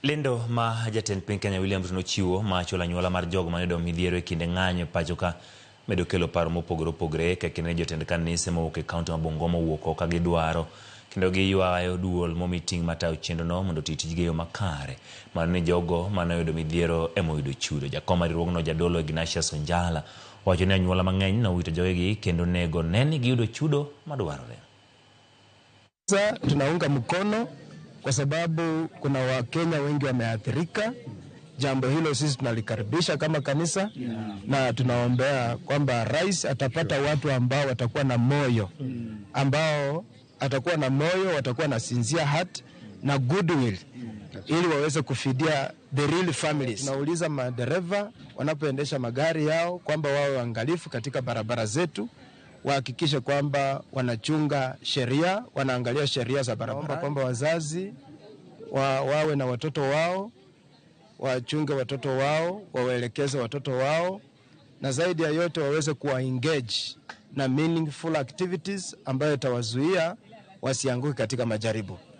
Lendo ma jatend piny Kenya William Ruto chiwo macho la nyuola mar jogo mane dom midhiero e kinde ng'anyo pacho ka medo kelo paro mopogore opogore ka kinde jotend kanise mowuok e kaunti ma Bungoma wuok ka gidwaro kendo giywayo duol momiting matayo chenro no mondo titijgi yo makare mar ni jogo mane oyudo midhiero emoyudo chudo. Jakom mar riwruogno Jadolo Ignatius Onjala wacho ni anyuola mang'eny nowito jogegi kendo nego neni giyudo chudo madwarore. Sasa tunaunga mkono kwa sababu kuna Wakenya wengi wameathirika. Jambo hilo sisi tunalikaribisha kama kanisa na tunaombea kwamba rais atapata watu ambao watakuwa na moyo, watakuwa na sincere heart na goodwill ili waweze kufidia the real families. Tunauliza madereva wanapoendesha magari yao kwamba wawe waangalifu katika barabara zetu, wahakikishe kwamba wanachunga sheria, wanaangalia sheria za barabara, kwamba wazazi wawe na watoto wao, wachunge watoto wao, wawaelekeze watoto wao, na zaidi ya yote waweze kuwa engage na meaningful activities ambayo itawazuia wasianguke katika majaribu.